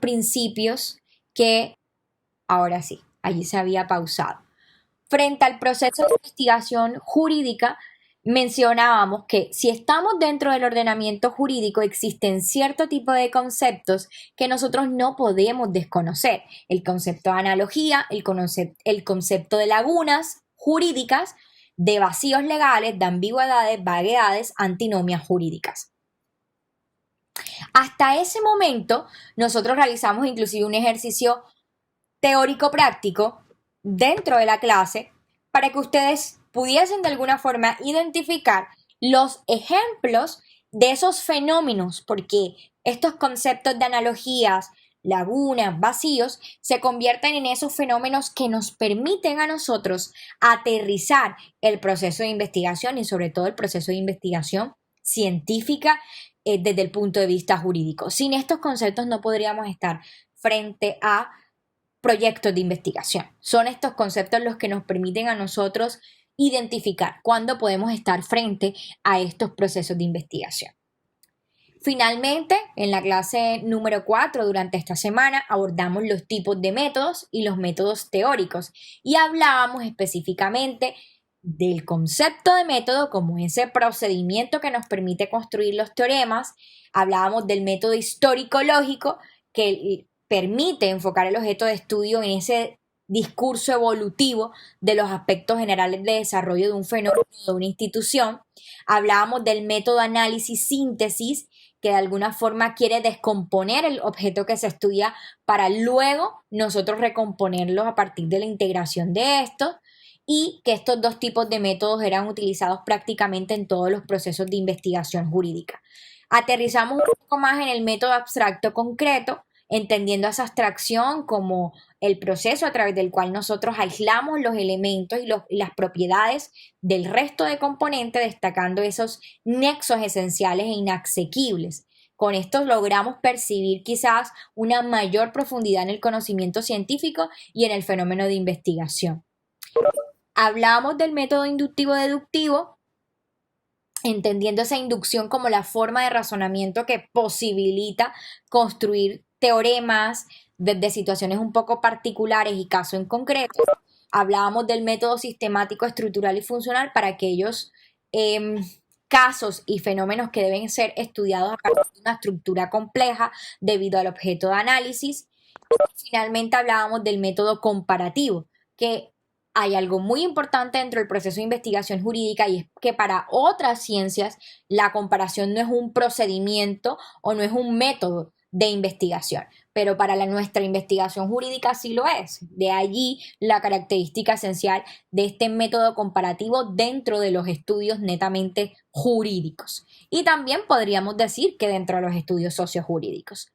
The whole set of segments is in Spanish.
principios que, ahora sí, allí se había pausado. Frente al proceso de investigación jurídica, mencionábamos que si estamos dentro del ordenamiento jurídico existen cierto tipo de conceptos que nosotros no podemos desconocer. El concepto de analogía, el concepto de lagunas jurídicas, de vacíos legales, de ambigüedades, vaguedades, antinomias jurídicas. Hasta ese momento, nosotros realizamos inclusive un ejercicio teórico práctico dentro de la clase para que ustedes pudiesen de alguna forma identificar los ejemplos de esos fenómenos, porque estos conceptos de analogías, lagunas, vacíos, se convierten en esos fenómenos que nos permiten a nosotros aterrizar el proceso de investigación y sobre todo el proceso de investigación científica desde el punto de vista jurídico. Sin estos conceptos no podríamos estar frente a proyectos de investigación. Son estos conceptos los que nos permiten a nosotros identificar cuándo podemos estar frente a estos procesos de investigación. Finalmente, en la clase número 4 durante esta semana abordamos los tipos de métodos y los métodos teóricos y hablábamos específicamente del concepto de método como ese procedimiento que nos permite construir los teoremas. Hablábamos del método histórico-lógico que permite enfocar el objeto de estudio en ese discurso evolutivo de los aspectos generales de desarrollo de un fenómeno o de una institución. Hablábamos del método análisis-síntesis, que de alguna forma quiere descomponer el objeto que se estudia para luego nosotros recomponerlo a partir de la integración de estos, y que estos dos tipos de métodos eran utilizados prácticamente en todos los procesos de investigación jurídica. Aterrizamos un poco más en el método abstracto concreto, entendiendo esa abstracción como el proceso a través del cual nosotros aislamos los elementos y las propiedades del resto de componentes, destacando esos nexos esenciales e inasequibles. Con esto logramos percibir quizás una mayor profundidad en el conocimiento científico y en el fenómeno de investigación. Hablamos del método inductivo-deductivo, entendiendo esa inducción como la forma de razonamiento que posibilita construir teoremas desde situaciones un poco particulares y casos en concreto. Hablábamos del método sistemático, estructural y funcional para aquellos casos y fenómenos que deben ser estudiados a partir de una estructura compleja debido al objeto de análisis. Finalmente hablábamos del método comparativo, que hay algo muy importante dentro del proceso de investigación jurídica y es que para otras ciencias la comparación no es un procedimiento o no es un método de investigación, pero para nuestra investigación jurídica sí lo es. De allí la característica esencial de este método comparativo dentro de los estudios netamente jurídicos. Y también podríamos decir que dentro de los estudios sociojurídicos.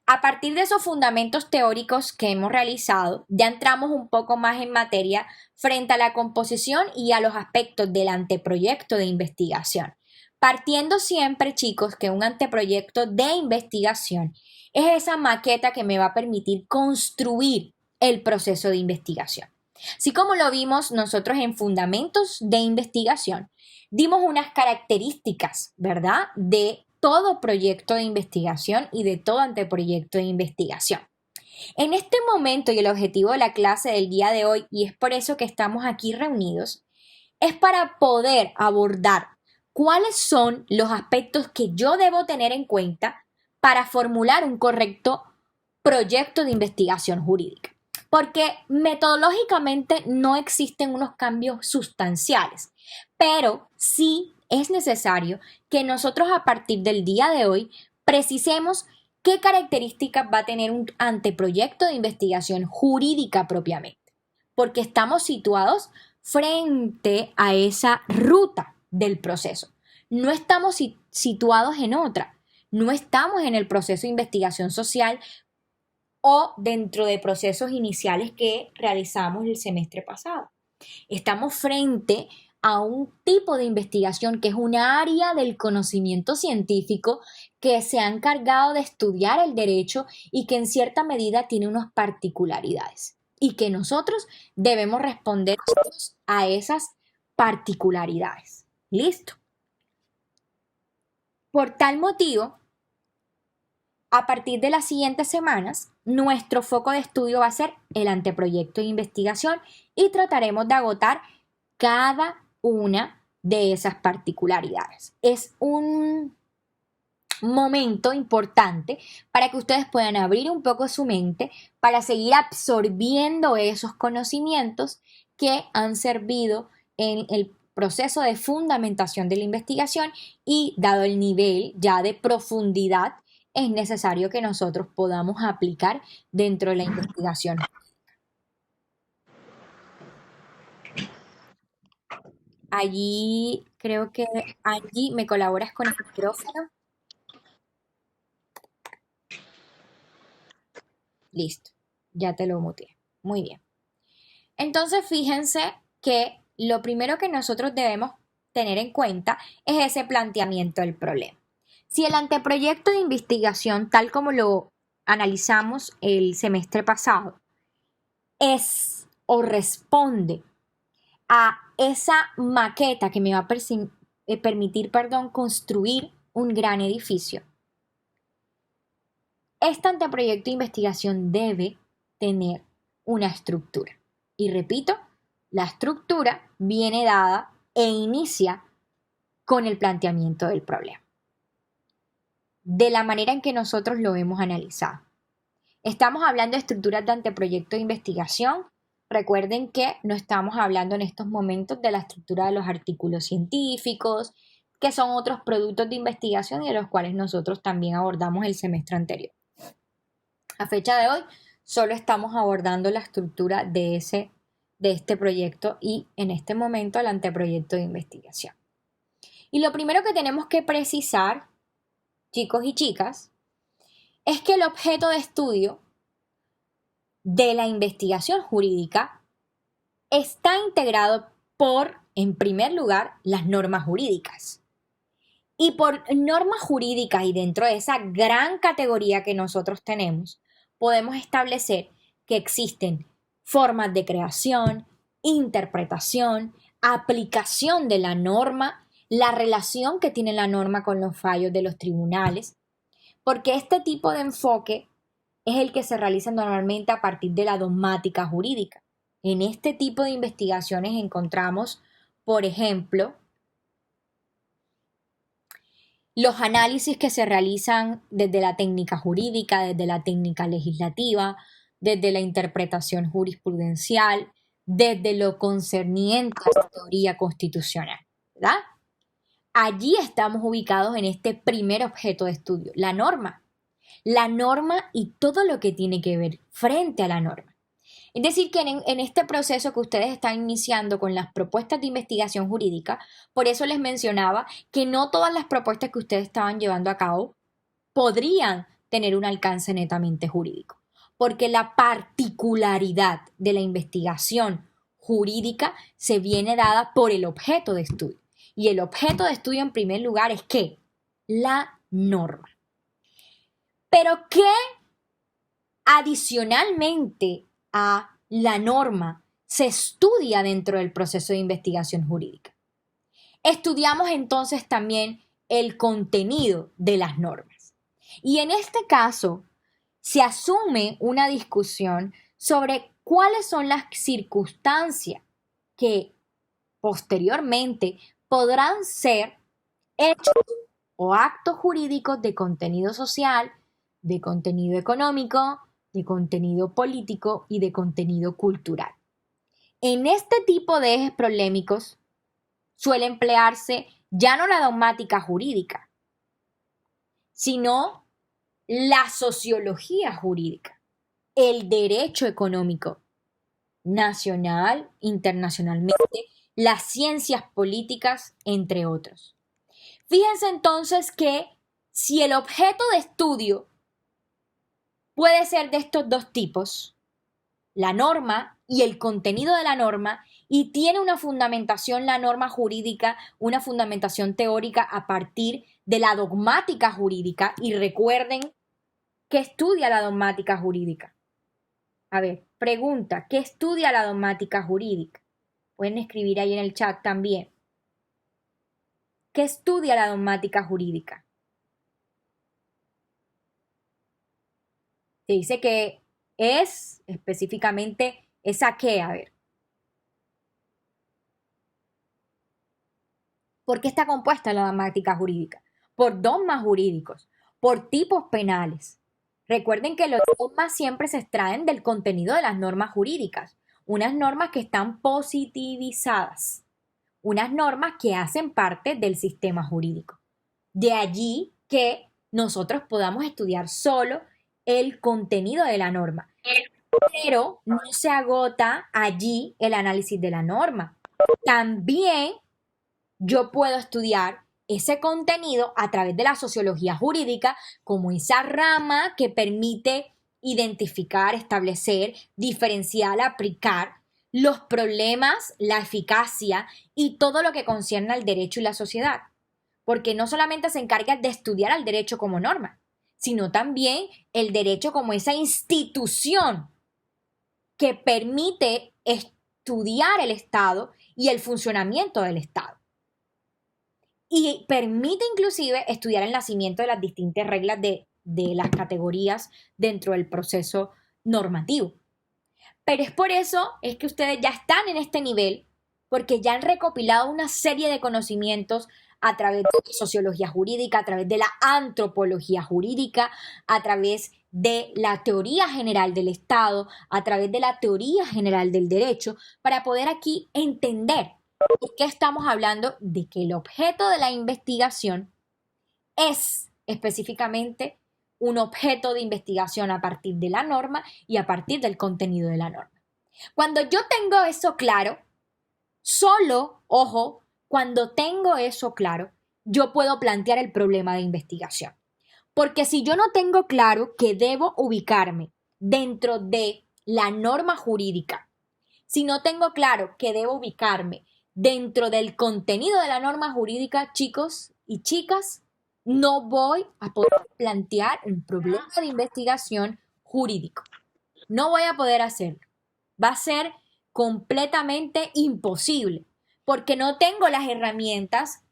A partir de esos fundamentos teóricos que hemos realizado, ya entramos un poco más en materia frente a la composición y a los aspectos del anteproyecto de investigación. Partiendo siempre, chicos, que un anteproyecto de investigación es esa maqueta que me va a permitir construir el proceso de investigación. Así como lo vimos nosotros en fundamentos de investigación, dimos unas características, ¿verdad?, de todo proyecto de investigación y de todo anteproyecto de investigación. En este momento y el objetivo de la clase del día de hoy, y es por eso que estamos aquí reunidos, es para poder abordar cuáles son los aspectos que yo debo tener en cuenta para formular un correcto proyecto de investigación jurídica. Porque metodológicamente no existen unos cambios sustanciales, pero sí es necesario que nosotros a partir del día de hoy precisemos qué características va a tener un anteproyecto de investigación jurídica propiamente, porque estamos situados frente a esa ruta del proceso. No estamos situados en otra, no estamos en el proceso de investigación social o dentro de procesos iniciales que realizamos el semestre pasado. Estamos frente a un tipo de investigación que es un área del conocimiento científico que se ha encargado de estudiar el derecho y que en cierta medida tiene unas particularidades y que nosotros debemos responder a esas particularidades. ¿Listo? Por tal motivo, A partir de las siguientes semanas, nuestro foco de estudio va a ser el anteproyecto de investigación y trataremos de agotar cada una de esas particularidades. Es un momento importante para que ustedes puedan abrir un poco su mente para seguir absorbiendo esos conocimientos que han servido en el proceso de fundamentación de la investigación y dado el nivel ya de profundidad es necesario que nosotros podamos aplicar dentro de la investigación. Allí creo que allí me colaboras con el micrófono. Listo, ya te lo muteé. Muy bien. Entonces, fíjense que lo primero que nosotros debemos tener en cuenta es ese planteamiento del problema. Si el anteproyecto de investigación, tal como lo analizamos el semestre pasado, es o responde a esa maqueta que me va a permitir, construir un gran edificio, este anteproyecto de investigación debe tener una estructura. Y repito, la estructura viene dada e inicia con el planteamiento del problema, de la manera en que nosotros lo hemos analizado. Estamos hablando de estructuras de anteproyecto de investigación. Recuerden que no estamos hablando en estos momentos de la estructura de los artículos científicos, que son otros productos de investigación y de los cuales nosotros también abordamos el semestre anterior. A fecha de hoy, solo estamos abordando la estructura de este proyecto y en este momento el anteproyecto de investigación. Y lo primero que tenemos que precisar, chicos y chicas, es que el objeto de estudio de la investigación jurídica está integrado por, en primer lugar, las normas jurídicas. Y por normas jurídicas y dentro de esa gran categoría que nosotros tenemos, podemos establecer que existen formas de creación, interpretación, aplicación de la norma, la relación que tiene la norma con los fallos de los tribunales, porque este tipo de enfoque es el que se realiza normalmente a partir de la dogmática jurídica. En este tipo de investigaciones encontramos, por ejemplo, los análisis que se realizan desde la técnica jurídica, desde la técnica legislativa, desde la interpretación jurisprudencial, desde lo concerniente a la teoría constitucional, ¿verdad? Allí estamos ubicados en este primer objeto de estudio, la norma. La norma y todo lo que tiene que ver frente a la norma. Es decir, que en este proceso que ustedes están iniciando con las propuestas de investigación jurídica, por eso les mencionaba que no todas las propuestas que ustedes estaban llevando a cabo podrían tener un alcance netamente jurídico, porque la particularidad de la investigación jurídica se viene dada por el objeto de estudio. Y el objeto de estudio en primer lugar es ¿qué? La norma. Pero ¿qué adicionalmente a la norma se estudia dentro del proceso de investigación jurídica? Estudiamos entonces también el contenido de las normas. Y en este caso se asume una discusión sobre cuáles son las circunstancias que posteriormente podrán ser hechos o actos jurídicos de contenido social, de contenido económico, de contenido político y de contenido cultural. En este tipo de ejes problemáticos suele emplearse ya no la dogmática jurídica, sino la sociología jurídica, el derecho económico, nacional, internacionalmente, las ciencias políticas, entre otros. Fíjense entonces que si el objeto de estudio puede ser de estos dos tipos, la norma y el contenido de la norma, y tiene una fundamentación la norma jurídica, una fundamentación teórica a partir de la dogmática jurídica, y recuerden que estudia la dogmática jurídica. A ver, pregunta, ¿qué estudia la dogmática jurídica? Pueden escribir ahí en el chat también. ¿Qué estudia la dogmática jurídica? Te dice que es específicamente esa qué, a ver. ¿Por qué está compuesta la gramática jurídica? Por dogmas jurídicos, por tipos penales. Recuerden que los dogmas siempre se extraen del contenido de las normas jurídicas, unas normas que están positivizadas, unas normas que hacen parte del sistema jurídico. De allí que nosotros podamos estudiar solo el contenido de la norma, pero no se agota allí el análisis de la norma. También yo puedo estudiar ese contenido a través de la sociología jurídica como esa rama que permite identificar, establecer, diferenciar, aplicar los problemas, la eficacia y todo lo que concierne al derecho y la sociedad. Porque no solamente se encarga de estudiar al derecho como norma, sino también el derecho como esa institución que permite estudiar el Estado y el funcionamiento del Estado. Y permite inclusive estudiar el nacimiento de las distintas reglas de las categorías dentro del proceso normativo. Pero es por eso es que ustedes ya están en este nivel, porque ya han recopilado una serie de conocimientos a través de la sociología jurídica, a través de la antropología jurídica, a través de la teoría general del Estado, a través de la teoría general del derecho, para poder aquí entender por qué estamos hablando de que el objeto de la investigación es específicamente un objeto de investigación a partir de la norma y a partir del contenido de la norma. Cuando yo tengo eso claro, solo, ojo, cuando tengo eso claro, yo puedo plantear el problema de investigación. Porque si yo no tengo claro que debo ubicarme dentro de la norma jurídica, si no tengo claro que debo ubicarme dentro del contenido de la norma jurídica, chicos y chicas, no voy a poder plantear un problema de investigación jurídico. No voy a poder hacerlo. Va a ser completamente imposible porque no tengo las herramientas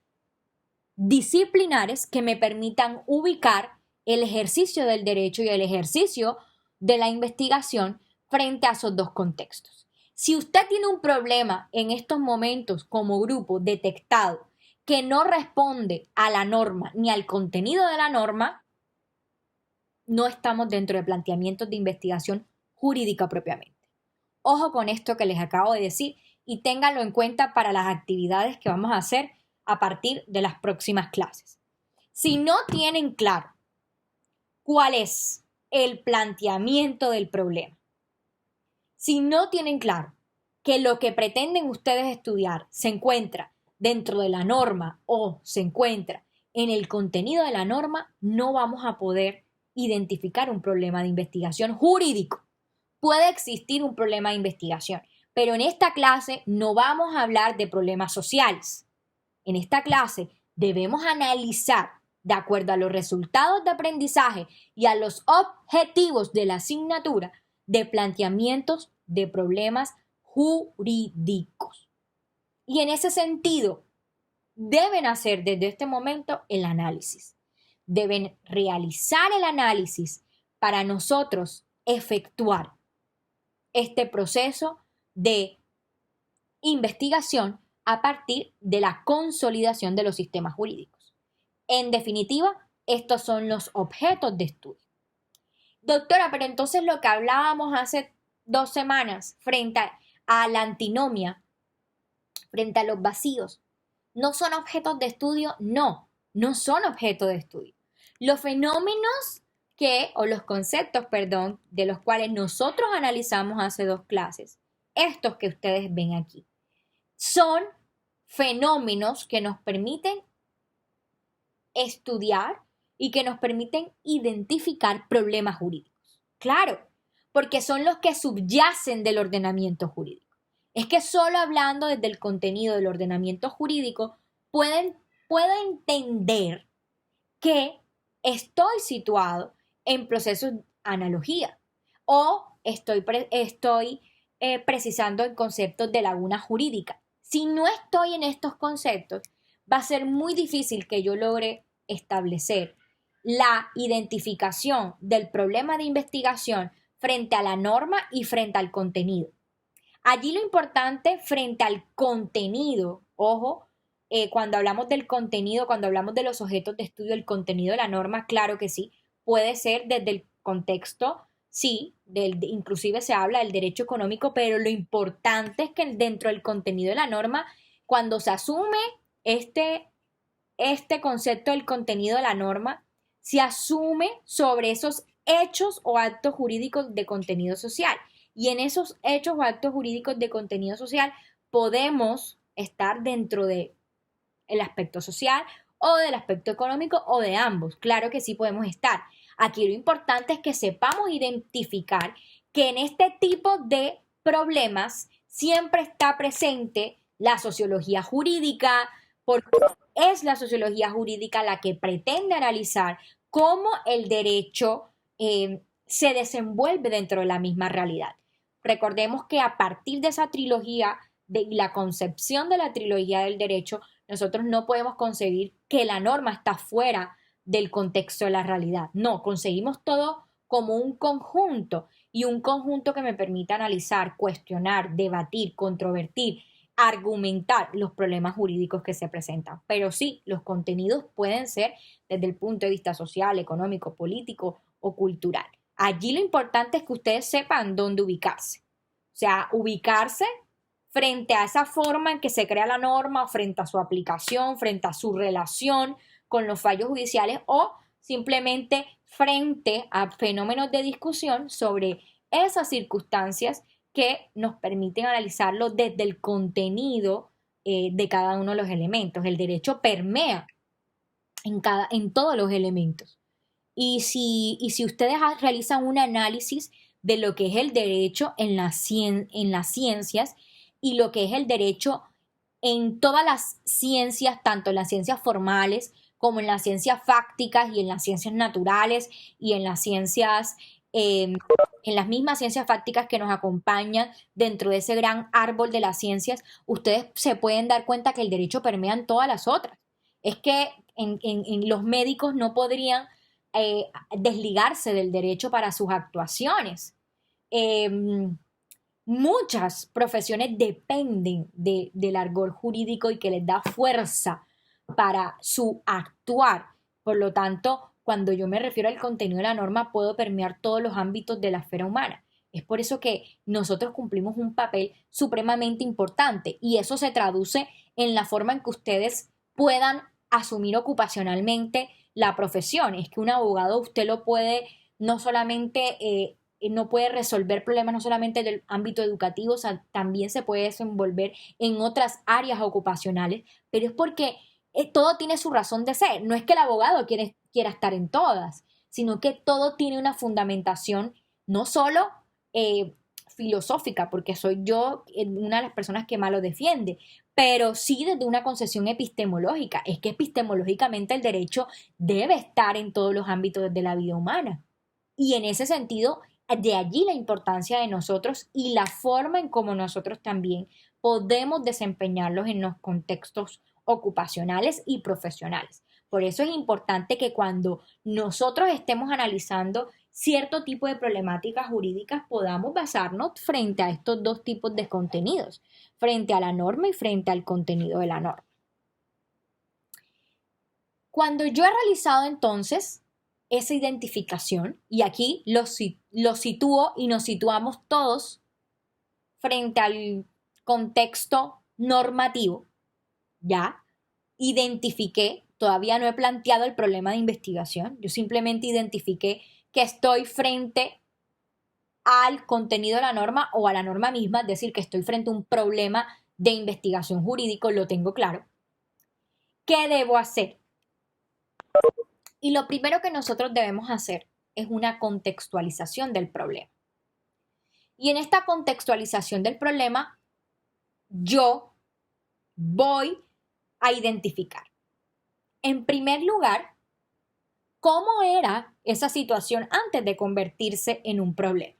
disciplinares que me permitan ubicar el ejercicio del derecho y el ejercicio de la investigación frente a esos dos contextos. Si usted tiene un problema en estos momentos como grupo detectado que no responde a la norma ni al contenido de la norma, no estamos dentro de planteamientos de investigación jurídica propiamente. Ojo con esto que les acabo de decir y ténganlo en cuenta para las actividades que vamos a hacer a partir de las próximas clases. Si no tienen claro cuál es el planteamiento del problema, si no tienen claro que lo que pretenden ustedes estudiar se encuentra dentro de la norma o se encuentra en el contenido de la norma, no vamos a poder identificar un problema de investigación jurídico. Puede existir un problema de investigación, pero en esta clase no vamos a hablar de problemas sociales. En esta clase debemos analizar, de acuerdo a los resultados de aprendizaje y a los objetivos de la asignatura, de planteamientos de problemas jurídicos. Y en ese sentido, deben hacer desde este momento el análisis. Deben realizar el análisis para nosotros efectuar este proceso de investigación a partir de la consolidación de los sistemas jurídicos. En definitiva, estos son los objetos de estudio. Doctora, pero entonces lo que hablábamos hace 2 semanas frente a la antinomia, frente a los vacíos, ¿no son objetos de estudio? No, no son objetos de estudio. Los fenómenos o los conceptos, perdón, de los cuales nosotros analizamos hace 2 clases, estos que ustedes ven aquí, son fenómenos que nos permiten estudiar y que nos permiten identificar problemas jurídicos. Claro, porque son los que subyacen del ordenamiento jurídico. Es que solo hablando desde el contenido del ordenamiento jurídico puedo entender que estoy situado en procesos de analogía o estoy precisando en conceptos de laguna jurídica. Si no estoy en estos conceptos, va a ser muy difícil que yo logre establecer la identificación del problema de investigación frente a la norma y frente al contenido. Allí lo importante frente al contenido, ojo, cuando hablamos del contenido, cuando hablamos de los objetos de estudio, el contenido de la norma, claro que sí, puede ser desde el contexto, sí, inclusive se habla del derecho económico, pero lo importante es que dentro del contenido de la norma, cuando se asume este, este concepto del contenido de la norma, se asume sobre esos hechos o actos jurídicos de contenido social. Y en esos hechos o actos jurídicos de contenido social podemos estar dentro de el aspecto social o del aspecto económico o de ambos. Claro que sí podemos estar. Aquí lo importante es que sepamos identificar que en este tipo de problemas siempre está presente la sociología jurídica, porque es la sociología jurídica la que pretende analizar cómo el derecho se desenvuelve dentro de la misma realidad. Recordemos que a partir de esa trilogía, de la concepción de la trilogía del derecho, nosotros no podemos concebir que la norma está fuera del contexto de la realidad. No, conseguimos todo como un conjunto y un conjunto que me permita analizar, cuestionar, debatir, controvertir, argumentar los problemas jurídicos que se presentan. Pero sí, los contenidos pueden ser desde el punto de vista social, económico, político o cultural. Allí lo importante es que ustedes sepan dónde ubicarse. O sea, ubicarse frente a esa forma en que se crea la norma, frente a su aplicación, frente a su relación con los fallos judiciales o simplemente frente a fenómenos de discusión sobre esas circunstancias que nos permiten analizarlo desde el contenido de cada uno de los elementos. El derecho permea en todos los elementos. Y si ustedes realizan un análisis de lo que es el derecho en las ciencias y lo que es el derecho en todas las ciencias, tanto en las ciencias formales como en las ciencias fácticas y en las ciencias naturales y en las ciencias, en las mismas ciencias fácticas que nos acompañan dentro de ese gran árbol de las ciencias, ustedes se pueden dar cuenta que el derecho permea en todas las otras. Es que en los médicos no podrían desligarse del derecho para sus actuaciones. Eh, Muchas profesiones dependen del argor jurídico y que les da fuerza para su actuar. Por lo tanto, cuando yo me refiero al contenido de la norma, puedo permear todos los ámbitos de la esfera humana. Es por eso que nosotros cumplimos un papel supremamente importante y eso se traduce en la forma en que ustedes puedan asumir ocupacionalmente la profesión. Es que un abogado usted lo puede no solamente no puede resolver problemas no solamente del ámbito educativo, o sea, también se puede desenvolver en otras áreas ocupacionales, pero es porque todo tiene su razón de ser. No es que el abogado quiera estar en todas, sino que todo tiene una fundamentación no solo eh, filosófica, porque soy yo una de las personas que más lo defiende, pero sí desde una concepción epistemológica. Es que epistemológicamente el derecho debe estar en todos los ámbitos de la vida humana. Y en ese sentido, de allí la importancia de nosotros y la forma en cómo nosotros también podemos desempeñarlos en los contextos ocupacionales y profesionales. Por eso es importante que cuando nosotros estemos analizando cierto tipo de problemáticas jurídicas podamos basarnos frente a estos dos tipos de contenidos, frente a la norma y frente al contenido de la norma. Cuando yo he realizado entonces esa identificación, y aquí lo sitúo y nos situamos todos frente al contexto normativo, ya identifiqué, todavía no he planteado el problema de investigación, yo simplemente identifiqué que estoy frente al contenido de la norma o a la norma misma, es decir, que estoy frente a un problema de investigación jurídico, lo tengo claro. ¿Qué debo hacer? Y lo primero que nosotros debemos hacer es una contextualización del problema. Y en esta contextualización del problema, yo voy a identificar, en primer lugar, cómo era esa situación antes de convertirse en un problema.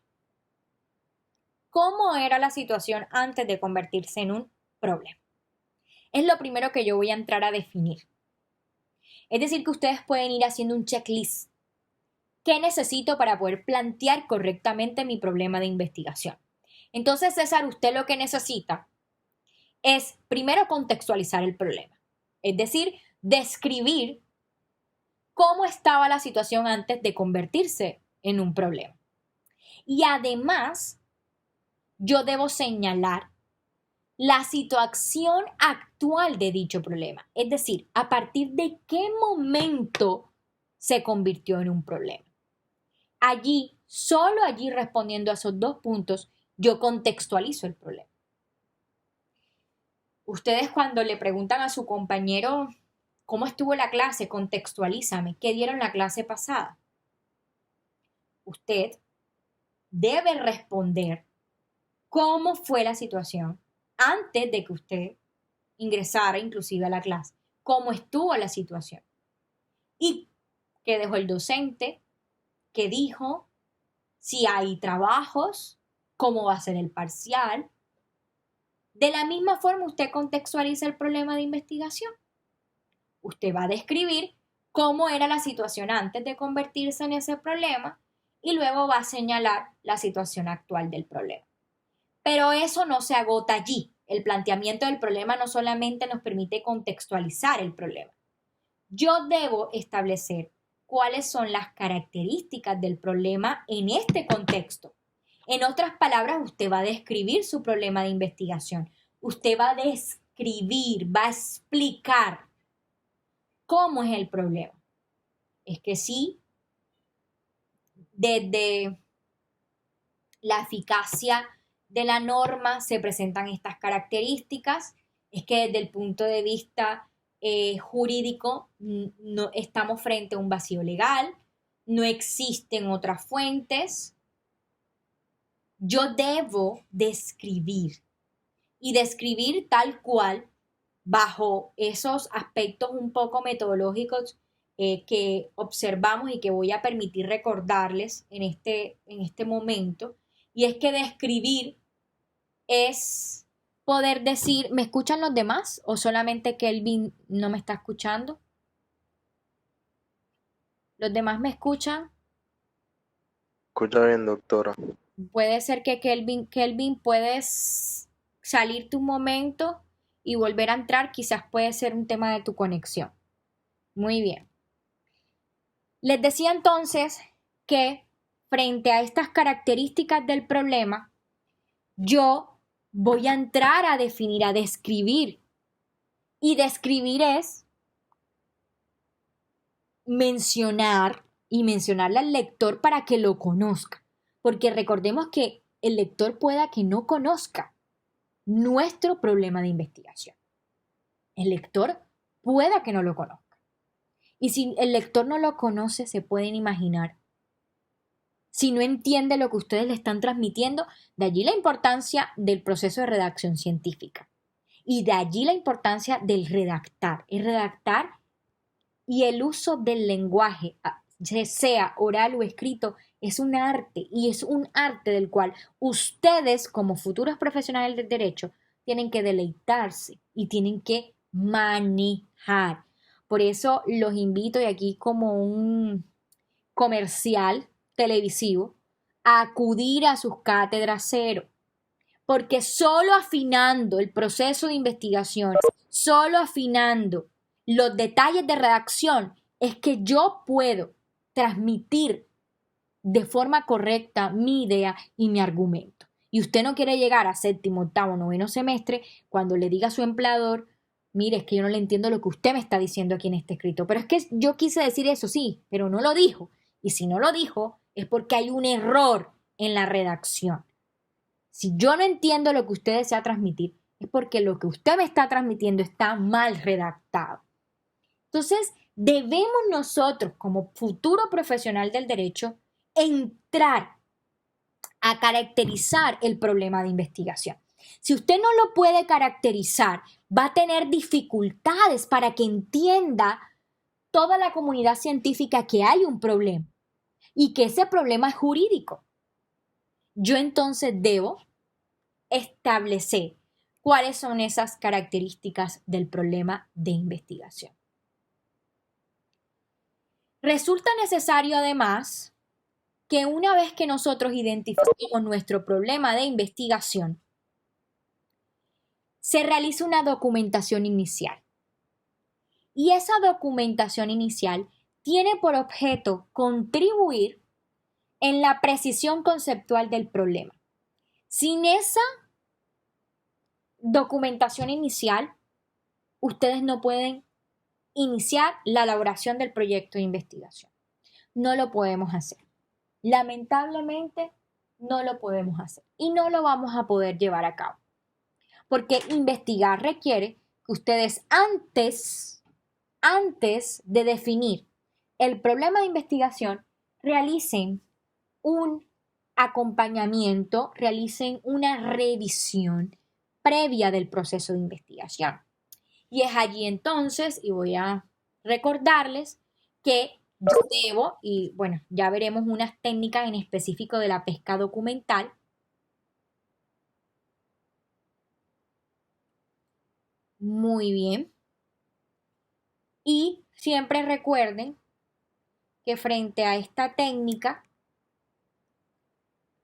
¿Cómo era la situación antes de convertirse en un problema? Es lo primero que yo voy a entrar a definir. Es decir, que ustedes pueden ir haciendo un checklist. ¿Qué necesito para poder plantear correctamente mi problema de investigación? Entonces, César, usted lo que necesita es primero contextualizar el problema. Es decir, describir cómo estaba la situación antes de convertirse en un problema. Y además, yo debo señalar la situación actual de dicho problema. Es decir, a partir de qué momento se convirtió en un problema. Allí, solo allí respondiendo a esos dos puntos, yo contextualizo el problema. Ustedes cuando le preguntan a su compañero cómo estuvo la clase, contextualízame, ¿qué dieron la clase pasada? Usted debe responder cómo fue la situación antes de que usted ingresara inclusive a la clase, cómo estuvo la situación y qué dejó el docente, qué dijo, si hay trabajos, cómo va a ser el parcial. De la misma forma, usted contextualiza el problema de investigación. Usted va a describir cómo era la situación antes de convertirse en ese problema y luego va a señalar la situación actual del problema. Pero eso no se agota allí. El planteamiento del problema no solamente nos permite contextualizar el problema. Yo debo establecer cuáles son las características del problema en este contexto. En otras palabras, usted va a describir su problema de investigación. Usted va a describir, va a explicar cómo es el problema. Es que sí, desde la eficacia de la norma se presentan estas características, es que desde el punto de vista jurídico no estamos frente a un vacío legal, no existen otras fuentes. Yo debo describir y describir tal cual bajo esos aspectos un poco metodológicos que observamos y que voy a permitir recordarles en este momento. Y es que describir es poder decir, ¿me escuchan los demás o solamente Kelvin no me está escuchando? ¿Los demás me escuchan? Escucha bien, doctora. Puede ser que Kelvin, puedes salirte un momento y volver a entrar, quizás puede ser un tema de tu conexión. Muy bien. Les decía entonces que frente a estas características del problema, yo voy a entrar a definir, a describir. Y describir es mencionar y mencionarle al lector para que lo conozca. Porque recordemos que el lector pueda que no conozca nuestro problema de investigación. El lector pueda que no lo conozca. Y si el lector no lo conoce, se pueden imaginar. Si no entiende lo que ustedes le están transmitiendo, de allí la importancia del proceso de redacción científica. Y de allí la importancia del redactar. El redactar y el uso del lenguaje, sea oral o escrito, es un arte. Y es un arte del cual ustedes, como futuros profesionales del derecho, tienen que deleitarse y tienen que manejar. Por eso los invito, y aquí como un comercial televisivo, a acudir a sus cátedras cero. Porque solo afinando el proceso de investigación, solo afinando los detalles de redacción, es que yo puedo transmitir de forma correcta mi idea y mi argumento. Y usted no quiere llegar a séptimo, octavo, noveno semestre cuando le diga a su empleador, mire, es que yo no le entiendo lo que usted me está diciendo aquí en este escrito. Pero es que yo quise decir eso, sí, pero no lo dijo. Y si no lo dijo, es porque hay un error en la redacción. Si yo no entiendo lo que usted desea transmitir, es porque lo que usted me está transmitiendo está mal redactado. Entonces, debemos nosotros, como futuro profesional del derecho, entrar a caracterizar el problema de investigación. Si usted no lo puede caracterizar, va a tener dificultades para que entienda toda la comunidad científica que hay un problema y que ese problema es jurídico. Yo entonces debo establecer cuáles son esas características del problema de investigación. Resulta necesario además que una vez que nosotros identifiquemos nuestro problema de investigación, se realice una documentación inicial. Y esa documentación inicial tiene por objeto contribuir en la precisión conceptual del problema. Sin esa documentación inicial, ustedes no pueden iniciar la elaboración del proyecto de investigación. No lo podemos hacer. Lamentablemente, no lo podemos hacer y no lo vamos a poder llevar a cabo. Porque investigar requiere que ustedes antes de definir el problema de investigación, realicen un acompañamiento, realicen una revisión previa del proceso de investigación. Y es allí entonces, y voy a recordarles que yo debo, y bueno, ya veremos unas técnicas en específico de la pesca documental. Muy bien. Y siempre recuerden que frente a esta técnica,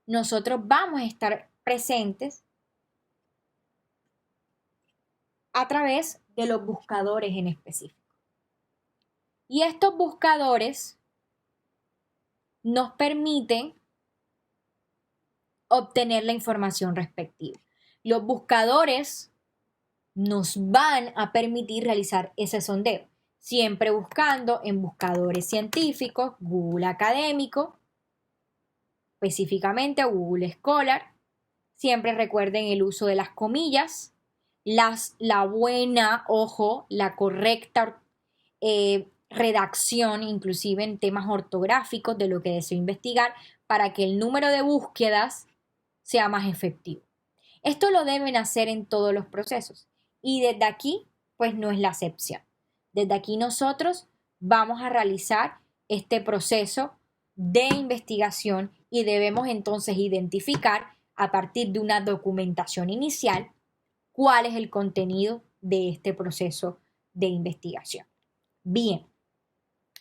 nosotros vamos a estar presentes a través de los buscadores en específico. Y estos buscadores nos permiten obtener la información respectiva. Los buscadores nos van a permitir realizar ese sondeo, siempre buscando en buscadores científicos, Google Académico, específicamente Google Scholar. Siempre recuerden el uso de las comillas, la buena, ojo, la correcta redacción, inclusive en temas ortográficos de lo que deseo investigar, para que el número de búsquedas sea más efectivo. Esto lo deben hacer en todos los procesos y desde aquí, pues no es la excepción. Desde aquí nosotros vamos a realizar este proceso de investigación y debemos entonces identificar a partir de una documentación inicial cuál es el contenido de este proceso de investigación. Bien,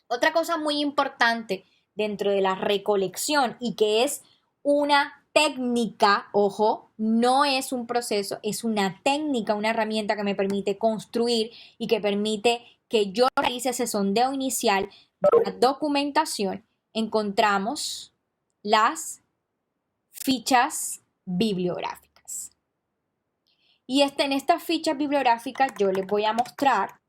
otra cosa muy importante dentro de la recolección y que es una técnica, ojo, no es un proceso, es una técnica, una herramienta que me permite construir y que permite que yo realice ese sondeo inicial de la documentación. Encontramos las fichas bibliográficas. Y en estas fichas bibliográficas yo les voy a mostrar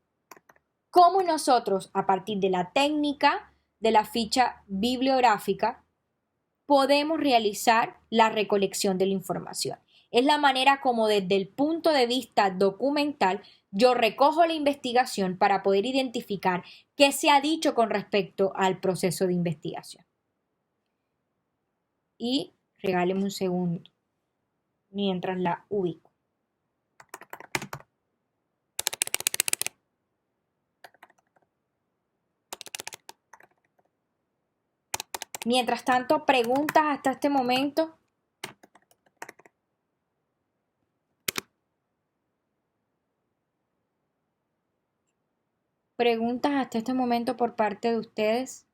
cómo nosotros, a partir de la técnica de la ficha bibliográfica, podemos realizar la recolección de la información. Es la manera como desde el punto de vista documental yo recojo la investigación para poder identificar qué se ha dicho con respecto al proceso de investigación. Y regáleme un segundo mientras la ubico. Mientras tanto, preguntas hasta este momento. Preguntas hasta este momento por parte de ustedes.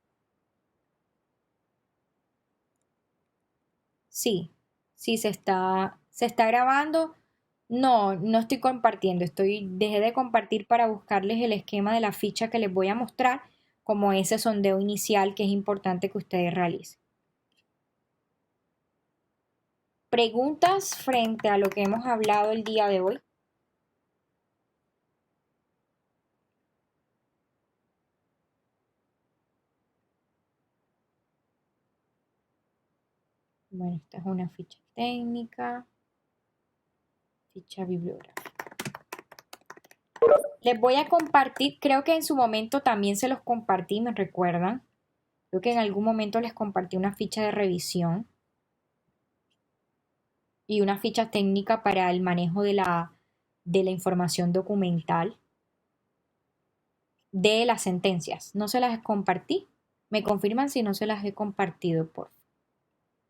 Sí, sí se está grabando. No, no estoy compartiendo. Dejé de compartir para buscarles el esquema de la ficha que les voy a mostrar, como ese sondeo inicial que es importante que ustedes realicen. Preguntas frente a lo que hemos hablado el día de hoy. Bueno, esta es una ficha técnica, ficha bibliográfica. Les voy a compartir, creo que en su momento también se los compartí, ¿me recuerdan? Creo que en algún momento les compartí una ficha de revisión y una ficha técnica para el manejo de la información documental de las sentencias. No se las compartí. Me confirman si no se las he compartido, por favor.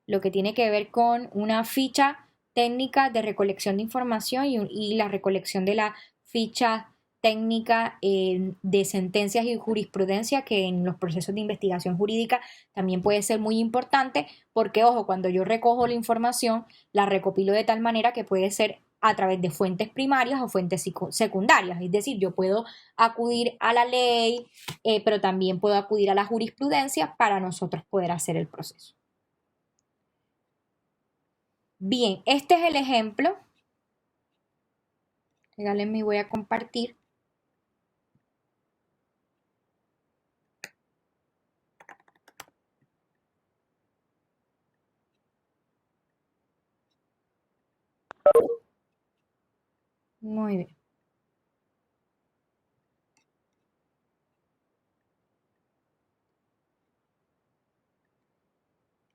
Lo que tiene que ver con una ficha técnica de recolección de información y la recolección de la ficha técnica de sentencias y jurisprudencia que en los procesos de investigación jurídica también puede ser muy importante porque, ojo, cuando yo recojo la información, la recopilo de tal manera que puede ser a través de fuentes primarias o fuentes secundarias. Es decir, yo puedo acudir a la ley, pero también puedo acudir a la jurisprudencia para nosotros poder hacer el proceso. Bien, este es el ejemplo. Regálenme, voy a compartir. Muy bien.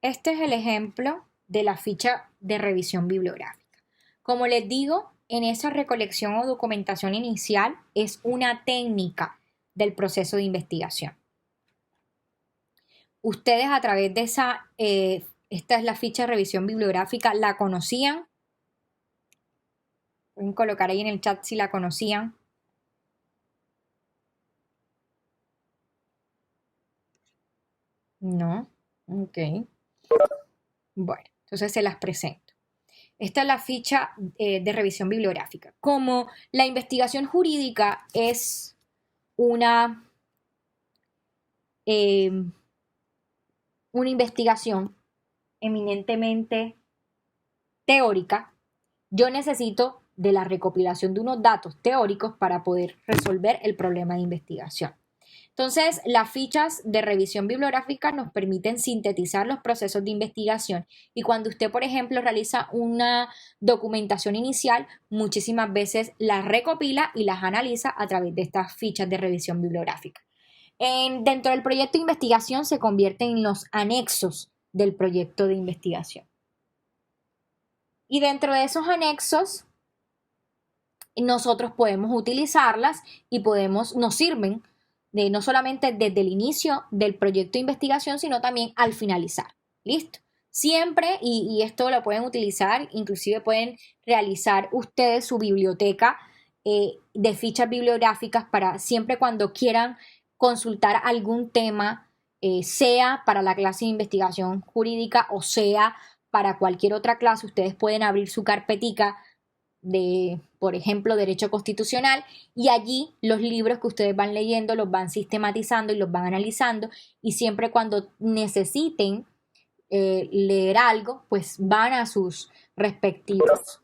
Este es el ejemplo de la ficha de revisión bibliográfica. Como les digo, en esa recolección o documentación inicial es una técnica del proceso de investigación. Ustedes a través de esta es la ficha de revisión bibliográfica, ¿la conocían? Pueden colocar ahí en el chat si la conocían. No, ok. Bueno, entonces se las presento. Esta es la ficha de revisión bibliográfica. Como la investigación jurídica es eh, una investigación eminentemente teórica, yo necesito de la recopilación de unos datos teóricos para poder resolver el problema de investigación. Entonces, las fichas de revisión bibliográfica nos permiten sintetizar los procesos de investigación y cuando usted, por ejemplo, realiza una documentación inicial, muchísimas veces las recopila y las analiza a través de estas fichas de revisión bibliográfica. Dentro del proyecto de investigación se convierten en los anexos del proyecto de investigación. Y dentro de esos anexos, nosotros podemos utilizarlas y nos sirven no solamente desde el inicio del proyecto de investigación, sino también al finalizar. ¿Listo? Siempre, y esto lo pueden utilizar, inclusive pueden realizar ustedes su biblioteca de fichas bibliográficas para siempre cuando quieran consultar algún tema, sea para la clase de investigación jurídica o sea para cualquier otra clase, ustedes pueden abrir su carpetica de, por ejemplo, Derecho Constitucional y allí los libros que ustedes van leyendo los van sistematizando y los van analizando y siempre cuando necesiten leer algo, pues van a sus respectivos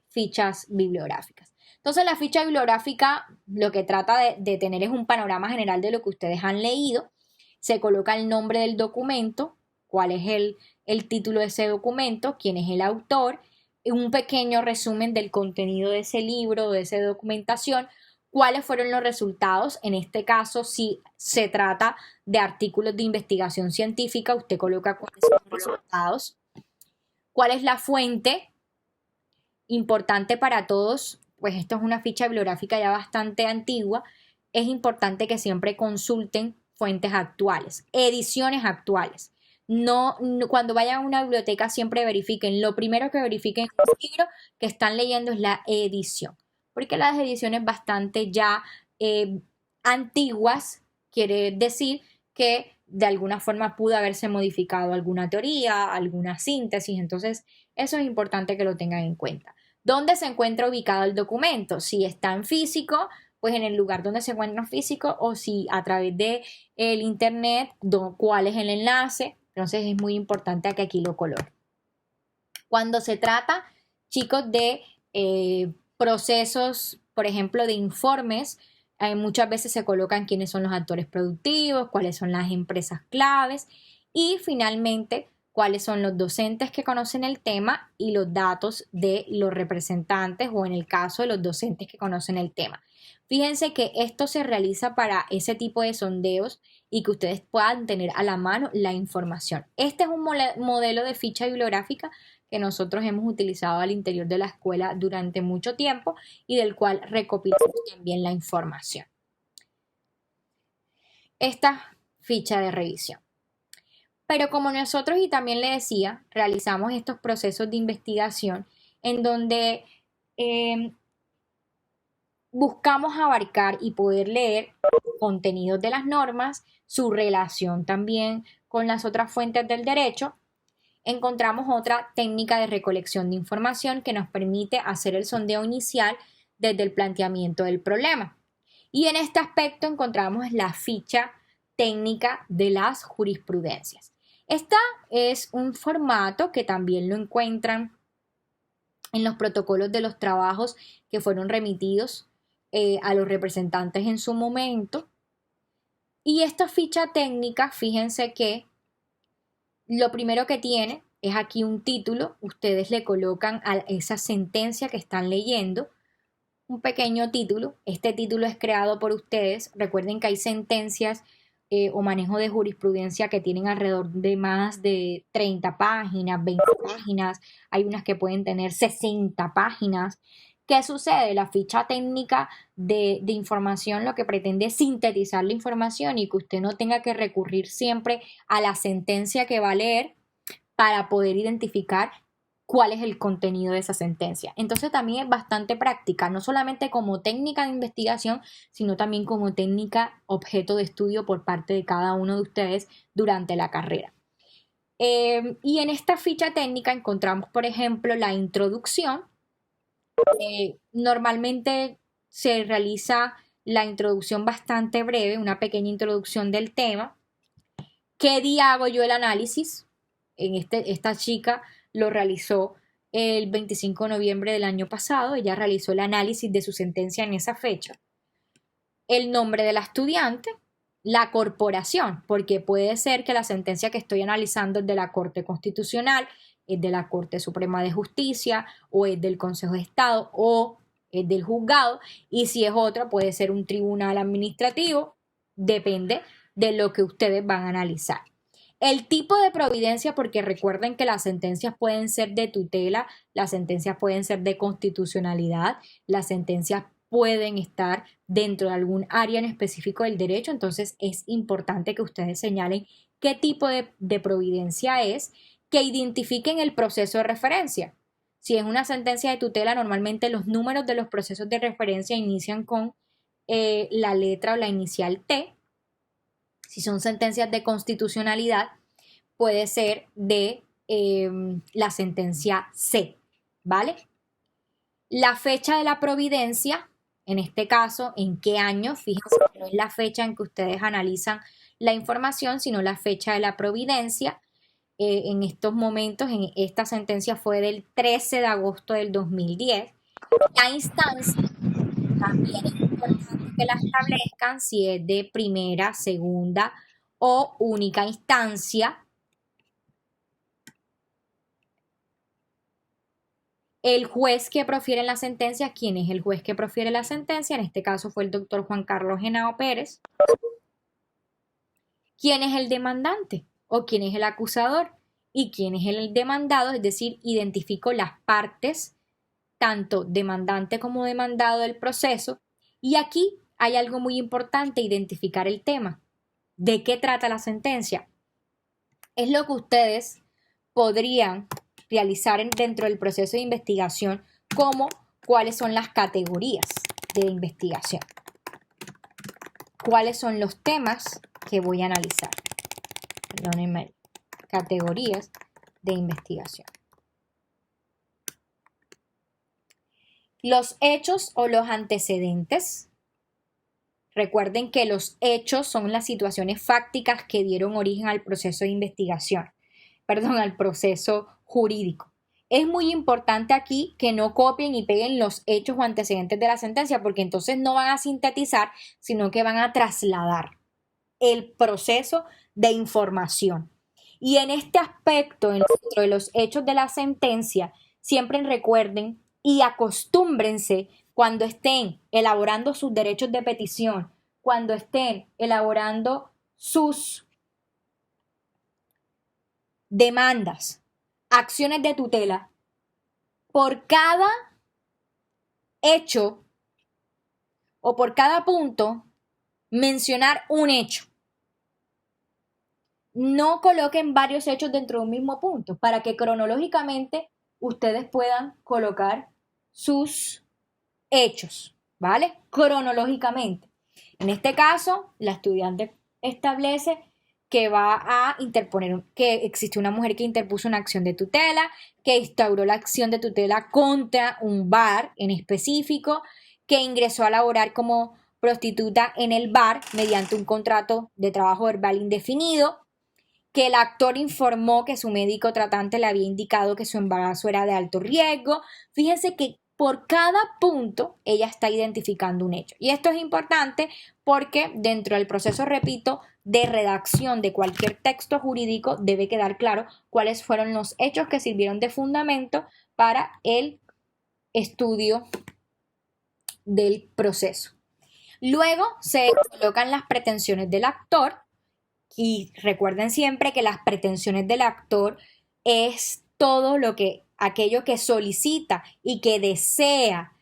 fichas bibliográficas. Entonces la ficha bibliográfica lo que trata de tener es un panorama general de lo que ustedes han leído, se coloca el nombre del documento, cuál es el título de ese documento, quién es el autor, un pequeño resumen del contenido de ese libro, de esa documentación, cuáles fueron los resultados. En este caso, si se trata de artículos de investigación científica, usted coloca cuáles son los resultados, cuál es la fuente, importante para todos, pues esto es una ficha bibliográfica ya bastante antigua, es importante que siempre consulten fuentes actuales, ediciones actuales. No, cuando vayan a una biblioteca siempre verifiquen, lo primero que verifiquen en el libro que están leyendo es la edición, porque las ediciones bastante ya antiguas quiere decir que de alguna forma pudo haberse modificado alguna teoría, alguna síntesis, entonces eso es importante que lo tengan en cuenta. ¿Dónde se encuentra ubicado el documento? Si está en físico, pues en el lugar donde se encuentra en físico o si a través de el internet, cuál es el enlace. Entonces es muy importante que aquí lo coloque. Cuando se trata, chicos, de procesos, por ejemplo, de informes, muchas veces se colocan quiénes son los actores productivos, cuáles son las empresas claves y finalmente cuáles son los docentes que conocen el tema y los datos de los representantes o en el caso de los docentes que conocen el tema. Fíjense que esto se realiza para ese tipo de sondeos y que ustedes puedan tener a la mano la información. Este es un modelo de ficha bibliográfica que nosotros hemos utilizado al interior de la escuela durante mucho tiempo y del cual recopilamos también la información. Esta ficha de revisión. Pero como nosotros, y también le decía, realizamos estos procesos de investigación en donde buscamos abarcar y poder leer contenidos de las normas, su relación también con las otras fuentes del derecho, encontramos otra técnica de recolección de información que nos permite hacer el sondeo inicial desde el planteamiento del problema. Y en este aspecto encontramos la ficha técnica de las jurisprudencias. Esta es un formato que también lo encuentran en los protocolos de los trabajos que fueron remitidos a los representantes en su momento. Y esta ficha técnica, fíjense que lo primero que tiene es aquí un título. Ustedes le colocan a esa sentencia que están leyendo un pequeño título. Este título es creado por ustedes. Recuerden que hay sentencias o manejo de jurisprudencia que tienen alrededor de más de 30 páginas, 20 páginas. Hay unas que pueden tener 60 páginas. ¿Qué sucede? La ficha técnica de información lo que pretende es sintetizar la información y que usted no tenga que recurrir siempre a la sentencia que va a leer para poder identificar cuál es el contenido de esa sentencia. Entonces también es bastante práctica, no solamente como técnica de investigación, sino también como técnica objeto de estudio por parte de cada uno de ustedes durante la carrera. Y en esta ficha técnica encontramos, por ejemplo, la introducción. Normalmente se realiza la introducción bastante breve, una pequeña introducción del tema. ¿Qué día hago yo el análisis? Esta chica lo realizó el 25 de noviembre del año pasado. Ella realizó el análisis de su sentencia en esa fecha. El nombre de la estudiante, la corporación, porque puede ser que la sentencia que estoy analizando es de la Corte Constitucional, es de la Corte Suprema de Justicia, o es del Consejo de Estado, o es del juzgado, y si es otra puede ser un tribunal administrativo, depende de lo que ustedes van a analizar. El tipo de providencia, porque recuerden que las sentencias pueden ser de tutela, las sentencias pueden ser de constitucionalidad, las sentencias pueden estar dentro de algún área en específico del derecho, entonces es importante que ustedes señalen qué tipo de providencia es, que identifiquen el proceso de referencia. Si es una sentencia de tutela, normalmente los números de los procesos de referencia inician con la letra o la inicial T. Si son sentencias de constitucionalidad, puede ser de la sentencia C, ¿vale? La fecha de la providencia, en este caso, ¿en qué año? Fíjense que no es la fecha en que ustedes analizan la información, sino la fecha de la providencia. En estos momentos, en esta sentencia fue del 13 de agosto del 2010. La instancia también es importante que la establezcan si es de primera, segunda o única instancia. El juez que profiere la sentencia, ¿quién es el juez que profiere la sentencia? En este caso fue el doctor Juan Carlos Henao Pérez. ¿Quién es el demandante o quién es el acusador? ¿Y quién es el demandado? Es decir, identifico las partes, tanto demandante como demandado del proceso. Y aquí hay algo muy importante, identificar el tema. ¿De qué trata la sentencia? Es lo que ustedes podrían realizar dentro del proceso de investigación, como cuáles son las categorías de investigación. ¿Cuáles son los temas que voy a analizar? Perdónenme, categorías de investigación. Los hechos o los antecedentes. Recuerden que los hechos son las situaciones fácticas que dieron origen al proceso de investigación, al proceso jurídico. Es muy importante aquí que no copien y peguen los hechos o antecedentes de la sentencia, porque entonces no van a sintetizar, sino que van a trasladar el proceso de información. Y en este aspecto, dentro de los hechos de la sentencia, siempre recuerden y acostúmbrense cuando estén elaborando sus derechos de petición, cuando estén elaborando sus demandas, acciones de tutela, por cada hecho o por cada punto, mencionar un hecho. No coloquen varios hechos dentro de un mismo punto para que cronológicamente ustedes puedan colocar sus hechos. ¿vale? Cronológicamente. En este caso, la estudiante establece que va a interponer, que existe una mujer que interpuso una acción de tutela, que instauró la acción de tutela contra un bar en específico, que ingresó a laborar como prostituta en el bar mediante un contrato de trabajo verbal indefinido, que el actor informó que su médico tratante le había indicado que su embarazo era de alto riesgo. Fíjense que por cada punto ella está identificando un hecho. Y esto es importante porque dentro del proceso, repito, de redacción de cualquier texto jurídico debe quedar claro cuáles fueron los hechos que sirvieron de fundamento para el estudio del proceso. Luego se colocan las pretensiones del actor. Y recuerden siempre que las pretensiones del actor es todo aquello que solicita y que desea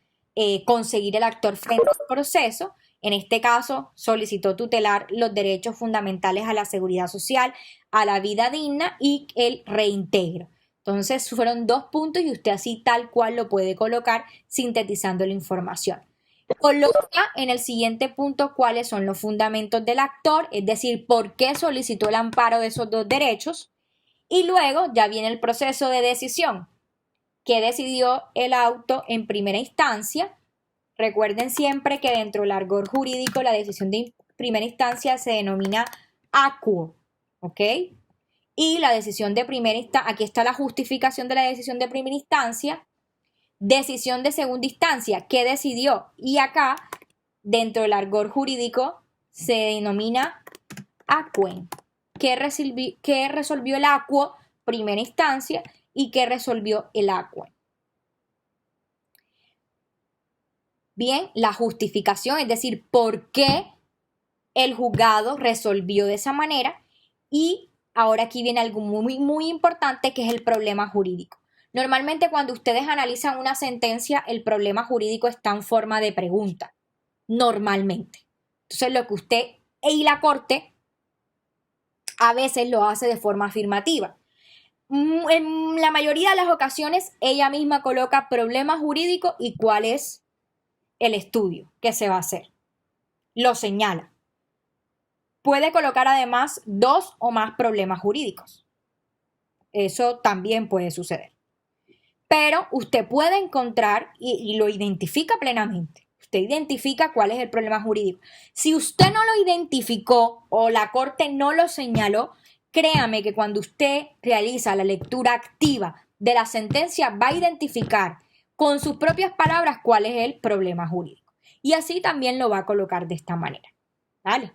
conseguir el actor frente al proceso. En este caso, solicitó tutelar los derechos fundamentales a la seguridad social, a la vida digna y el reintegro. Entonces, fueron 2 puntos y usted así tal cual lo puede colocar sintetizando la información. Coloca en el siguiente punto cuáles son los fundamentos del actor, es decir, por qué solicitó el amparo de esos 2 derechos. Y luego ya viene el proceso de decisión. ¿Qué decidió el auto en primera instancia? Recuerden siempre que dentro del argot jurídico la decisión de primera instancia se denomina acuo, ¿ok? Y la decisión de primera instancia, aquí está la justificación de la decisión de primera instancia. Decisión de segunda instancia, ¿qué decidió? Y acá, dentro del argot jurídico, se denomina acuen. ¿Qué resolvió el acuo? Primera instancia. ¿Y qué resolvió el acuen? Bien, la justificación, es decir, por qué el juzgado resolvió de esa manera. Y ahora aquí viene algo muy, muy importante, que es el problema jurídico. Normalmente cuando ustedes analizan una sentencia, el problema jurídico está en forma de pregunta, normalmente. Entonces lo que usted y la corte a veces lo hace de forma afirmativa. En la mayoría de las ocasiones ella misma coloca problema jurídico y cuál es el estudio que se va a hacer. Lo señala. Puede colocar además 2 o más problemas jurídicos. Eso también puede suceder. Pero usted puede encontrar y lo identifica plenamente. Usted identifica cuál es el problema jurídico. Si usted no lo identificó o la corte no lo señaló, créame que cuando usted realiza la lectura activa de la sentencia va a identificar con sus propias palabras cuál es el problema jurídico. Y así también lo va a colocar de esta manera. ¿Vale?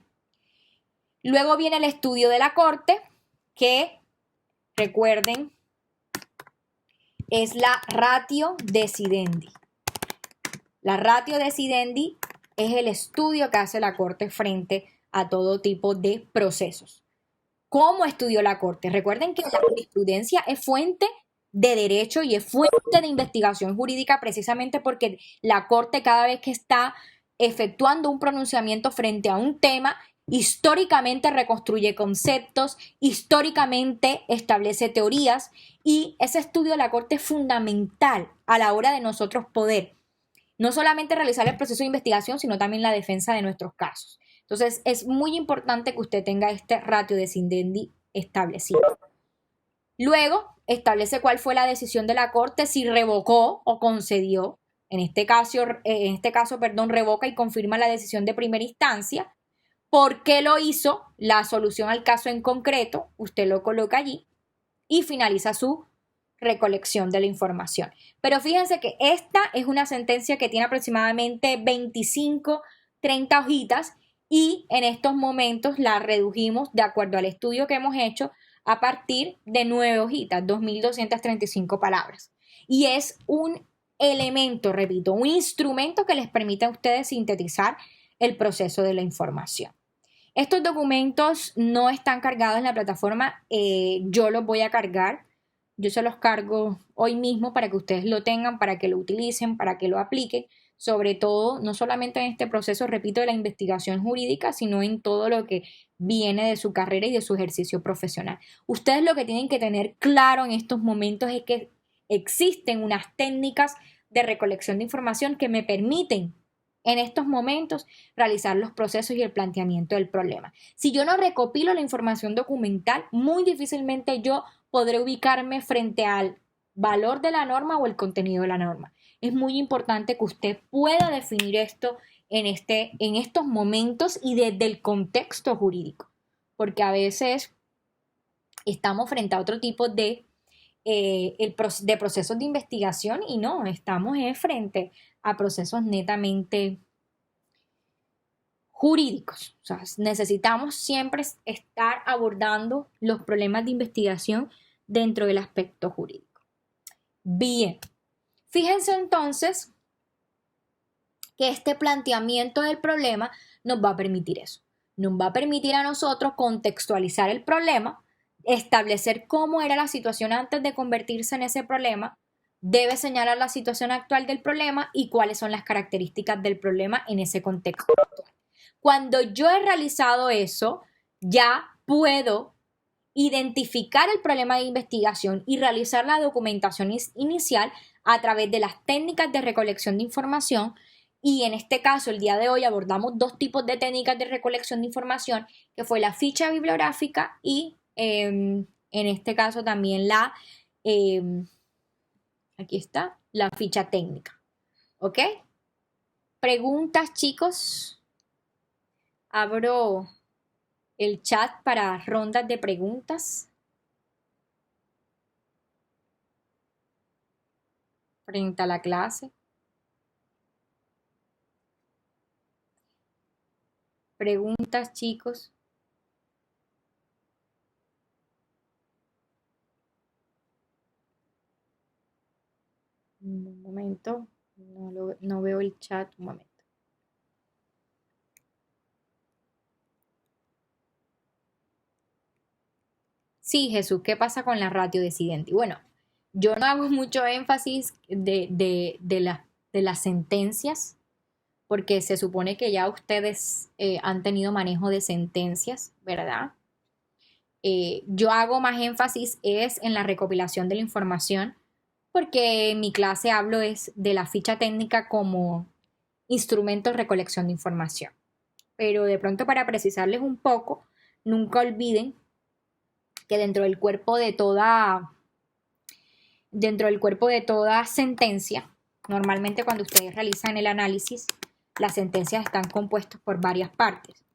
Luego viene el estudio de la corte, que recuerden es la ratio decidendi. La ratio decidendi es el estudio que hace la corte frente a todo tipo de procesos. ¿Cómo estudió la corte? Recuerden que la jurisprudencia es fuente de derecho y es fuente de investigación jurídica precisamente porque la corte cada vez que está efectuando un pronunciamiento frente a un tema, históricamente reconstruye conceptos, históricamente establece teorías y ese estudio de la corte es fundamental a la hora de nosotros poder no solamente realizar el proceso de investigación, sino también la defensa de nuestros casos. Entonces, es muy importante que usted tenga este ratio decidendi establecido. Luego, establece cuál fue la decisión de la Corte, si revocó o concedió. En este caso, revoca y confirma la decisión de primera instancia. ¿Por qué lo hizo? La solución al caso en concreto, usted lo coloca allí y finaliza su recolección de la información. Pero fíjense que esta es una sentencia que tiene aproximadamente 25, 30 hojitas y en estos momentos la redujimos de acuerdo al estudio que hemos hecho a partir de 9 hojitas, 2.235 palabras. Y es un elemento, repito, un instrumento que les permite a ustedes sintetizar el proceso de la información. Estos documentos no están cargados en la plataforma, yo los voy a cargar. Yo se los cargo hoy mismo para que ustedes lo tengan, para que lo utilicen, para que lo apliquen, sobre todo, no solamente en este proceso, repito, de la investigación jurídica, sino en todo lo que viene de su carrera y de su ejercicio profesional. Ustedes lo que tienen que tener claro en estos momentos es que existen unas técnicas de recolección de información que me permiten en estos momentos realizar los procesos y el planteamiento del problema. Si yo no recopilo la información documental, muy difícilmente yo podré ubicarme frente al valor de la norma o el contenido de la norma. Es muy importante que usted pueda definir esto en estos momentos y desde el contexto jurídico, porque a veces estamos frente a otro tipo de procesos de investigación y no, estamos frente a procesos netamente jurídicos. O sea, necesitamos siempre estar abordando los problemas de investigación dentro del aspecto jurídico. Bien, fíjense entonces que este planteamiento del problema nos va a permitir eso. Nos va a permitir a nosotros contextualizar el problema, establecer cómo era la situación antes de convertirse en ese problema, debe señalar la situación actual del problema y cuáles son las características del problema en ese contexto actual. Cuando yo he realizado eso, ya puedo identificar el problema de investigación y realizar la documentación inicial a través de las técnicas de recolección de información. Y en este caso, el día de hoy abordamos dos tipos de técnicas de recolección de información, que fue la ficha bibliográfica y en este caso también aquí está, la ficha técnica. ¿Ok? Preguntas, chicos. Abro el chat para rondas de preguntas frente a la clase. Preguntas, chicos. Un momento, no veo el chat, un momento. Sí, Jesús, ¿qué pasa con la ratio decidente? Bueno, yo no hago mucho énfasis de las sentencias, porque se supone que ya ustedes han tenido manejo de sentencias, ¿verdad? Yo hago más énfasis es en la recopilación de la información, porque en mi clase hablo es de la ficha técnica como instrumento de recolección de información. Pero de pronto para precisarles un poco, nunca olviden que dentro del cuerpo de toda sentencia, normalmente cuando ustedes realizan el análisis, las sentencias están compuestas por varias partes.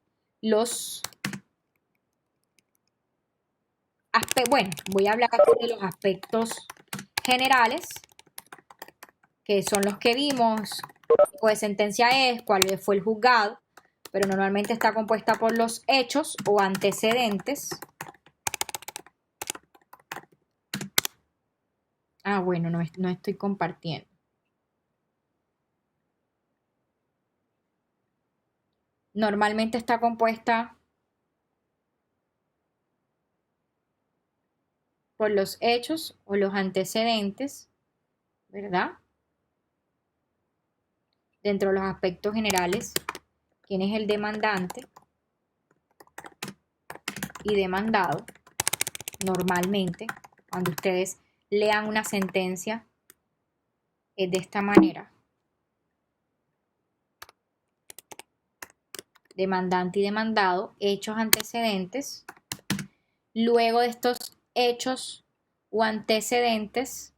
Bueno, voy a hablar aquí de los aspectos generales, que son los que vimos, qué tipo de sentencia es, cuál fue el juzgado, pero normalmente está compuesta por los hechos o antecedentes. Ah, bueno, no estoy compartiendo. Normalmente está compuesta por los hechos o los antecedentes, ¿verdad? Dentro de los aspectos generales, quién es el demandante y demandado. Normalmente, cuando ustedes lean una sentencia, es de esta manera. Demandante y demandado, hechos antecedentes. Luego de estos hechos o antecedentes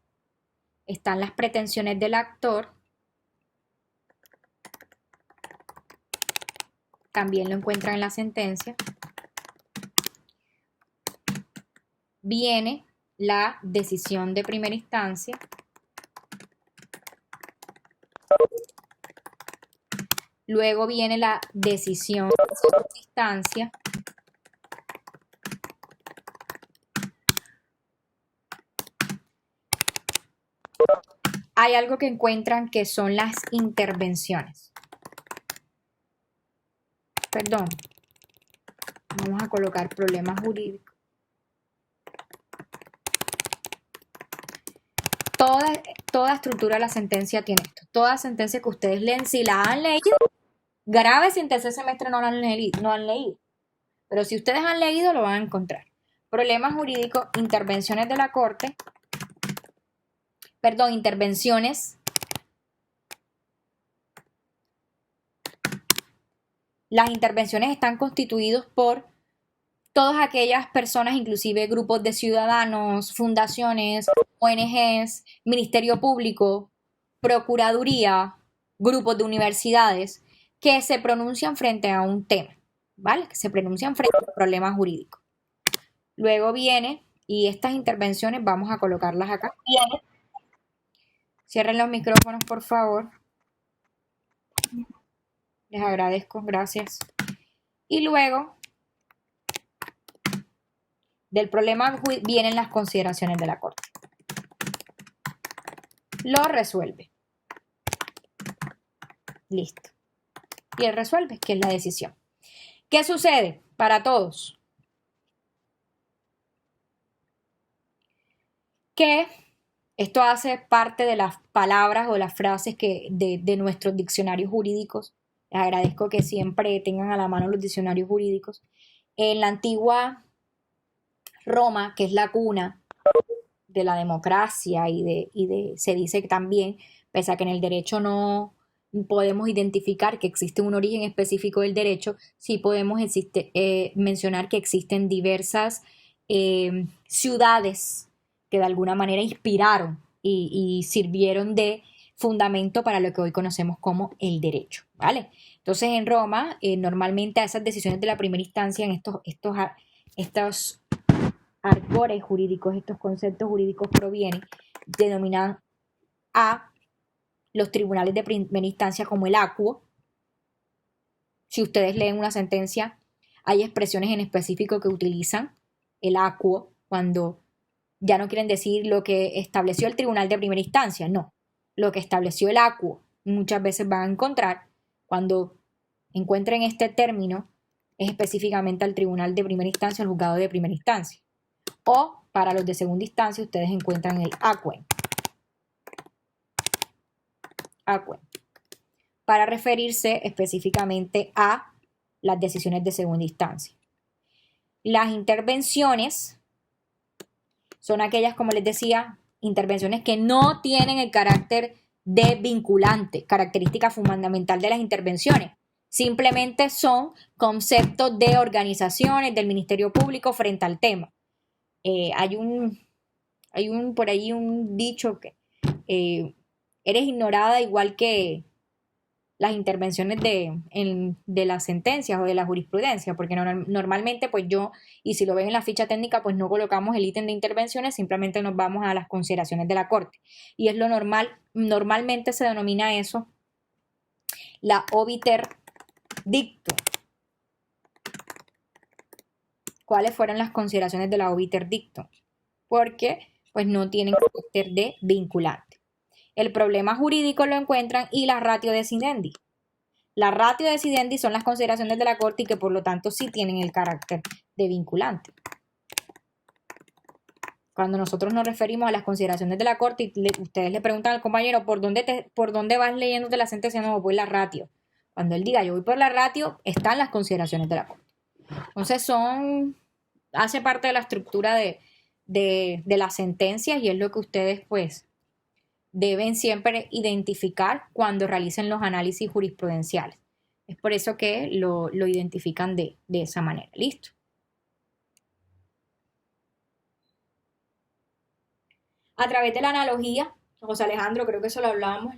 están las pretensiones del actor. También lo encuentran en la sentencia. Viene la decisión de primera instancia. Luego viene la decisión de segunda instancia. Hay algo que encuentran que son las intervenciones. Perdón. Vamos a colocar problemas jurídicos. Toda estructura de la sentencia tiene esto. Toda sentencia que ustedes leen, si la han leído, grave si en tercer semestre no han leído. Pero si ustedes han leído, lo van a encontrar. Problemas jurídicos, intervenciones de la Corte. Perdón, intervenciones. Las intervenciones están constituidos por todas aquellas personas, inclusive grupos de ciudadanos, fundaciones, ONGs, Ministerio Público, Procuraduría, grupos de universidades, que se pronuncian frente a un tema, ¿vale? Que se pronuncian frente a un problema jurídico. Luego viene, y estas intervenciones vamos a colocarlas acá. Cierren los micrófonos, por favor. Les agradezco, gracias. Y luego del problema vienen las consideraciones de la Corte. Lo resuelve. Listo. Y él resuelve, que es la decisión. ¿Qué sucede para todos? Que esto hace parte de las palabras o las frases de nuestros diccionarios jurídicos. Les agradezco que siempre tengan a la mano los diccionarios jurídicos. En la antigua Roma, que es la cuna de la democracia se dice que también, pese a que en el derecho no podemos identificar que existe un origen específico del derecho, sí podemos mencionar que existen diversas ciudades que de alguna manera inspiraron y sirvieron de fundamento para lo que hoy conocemos como el derecho, ¿vale? Entonces en Roma, normalmente a esas decisiones de la primera instancia, en estos arbores jurídicos, estos conceptos jurídicos provienen, denominan a los tribunales de primera instancia como el acuo. Si ustedes leen una sentencia, hay expresiones en específico que utilizan el acuo cuando ya no quieren decir lo que estableció el tribunal de primera instancia, no, lo que estableció el acuo. Muchas veces van a encontrar, cuando encuentren este término, es específicamente al tribunal de primera instancia, al juzgado de primera instancia. O para los de segunda instancia ustedes encuentran el acuen. Acuen. Para referirse específicamente a las decisiones de segunda instancia. Las intervenciones son aquellas, como les decía, intervenciones que no tienen el carácter de vinculante, característica fundamental de las intervenciones. Simplemente son conceptos de organizaciones del Ministerio Público frente al tema. Hay por ahí un dicho que eres ignorada igual que las intervenciones de las sentencias o de la jurisprudencia, porque normalmente pues yo, y si lo ven en la ficha técnica, pues no colocamos el ítem de intervenciones, simplemente nos vamos a las consideraciones de la Corte. Y es lo normal, normalmente se denomina eso la obiter dictum. ¿Cuáles fueron las consideraciones de la obiter dictum? Porque pues no tienen carácter de vinculante. El problema jurídico lo encuentran y la ratio decidendi. La ratio decidendi son las consideraciones de la Corte y que por lo tanto sí tienen el carácter de vinculante. Cuando nosotros nos referimos a las consideraciones de la Corte y ustedes le preguntan al compañero ¿por dónde vas leyéndote la sentencia? No, voy la ratio. Cuando él diga yo voy por la ratio, están las consideraciones de la Corte. Entonces hace parte de la estructura de las sentencias y es lo que ustedes pues deben siempre identificar cuando realicen los análisis jurisprudenciales. Es por eso que lo identifican de esa manera. ¿Listo? A través de la analogía, José Alejandro, creo que eso lo hablábamos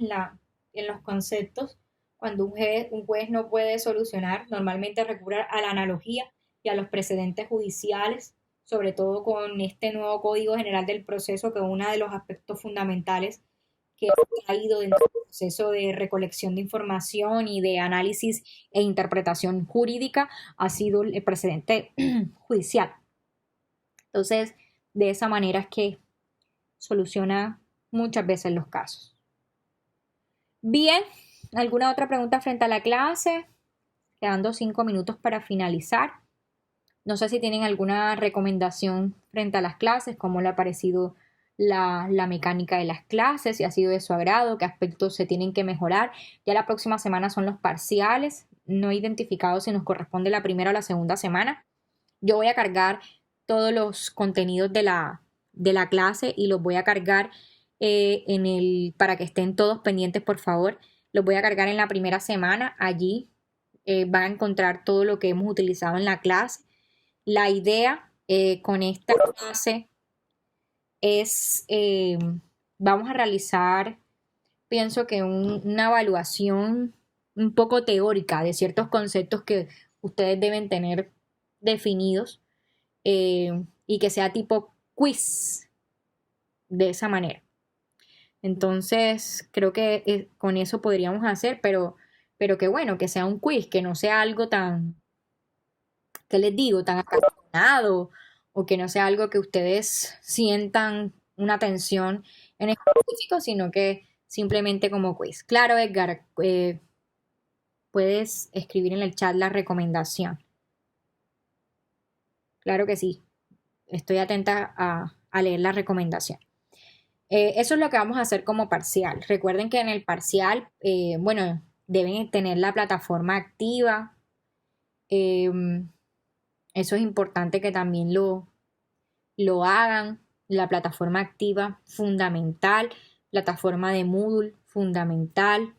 en los conceptos, cuando un juez no puede solucionar, normalmente recurre a la analogía y a los precedentes judiciales, sobre todo con este nuevo Código General del Proceso, que uno de los aspectos fundamentales que ha ido dentro del proceso de recolección de información y de análisis e interpretación jurídica ha sido el precedente judicial. Entonces, de esa manera es que soluciona muchas veces los casos. Bien, ¿alguna otra pregunta frente a la clase? Quedando 5 minutos para finalizar. No sé si tienen alguna recomendación frente a las clases, cómo le ha parecido la mecánica de las clases, si ha sido de su agrado, qué aspectos se tienen que mejorar. Ya la próxima semana son los parciales, no he identificado si nos corresponde la primera o la segunda semana. Yo voy a cargar todos los contenidos de la clase y los voy a cargar para que estén todos pendientes, por favor. Los voy a cargar en la primera semana allí van a encontrar todo lo que hemos utilizado en la clase. La idea con esta clase es, vamos a realizar, pienso que una evaluación un poco teórica de ciertos conceptos que ustedes deben tener definidos y que sea tipo quiz, de esa manera. Entonces, creo que con eso podríamos hacer, pero que bueno, que sea un quiz, que no sea algo tan, ¿qué les digo?, tan apasionado o que no sea algo que ustedes sientan una tensión en específico, sino que simplemente como quiz. Claro, Edgar, puedes escribir en el chat la recomendación. Claro que sí, estoy atenta a leer la recomendación. Eso es lo que vamos a hacer como parcial. Recuerden que en el parcial, bueno, deben tener la plataforma activa. Eso es importante que también lo hagan. La plataforma activa, fundamental. Plataforma de Moodle, fundamental.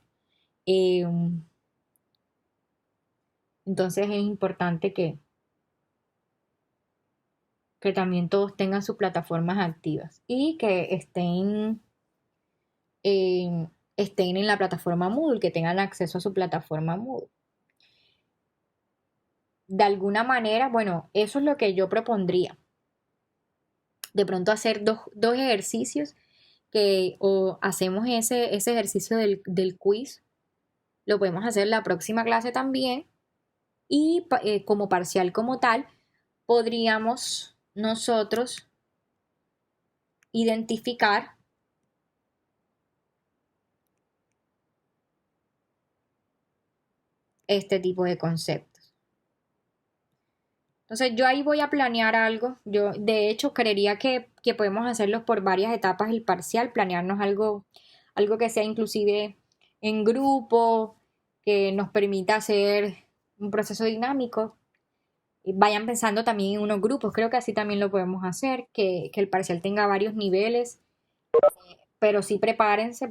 Entonces es importante que también todos tengan sus plataformas activas y que estén en la plataforma Moodle, que tengan acceso a su plataforma Moodle. De alguna manera, bueno, eso es lo que yo propondría. De pronto hacer dos ejercicios o hacemos ese ejercicio del quiz, lo podemos hacer la próxima clase también y como parcial como tal, podríamos nosotros identificar este tipo de conceptos. Entonces yo ahí voy a planear algo. Yo de hecho creería que podemos hacerlos por varias etapas el parcial, planearnos algo que sea inclusive en grupo, que nos permita hacer un proceso dinámico. Vayan pensando también en unos grupos, creo que así también lo podemos hacer, que el parcial tenga varios niveles, pero sí prepárense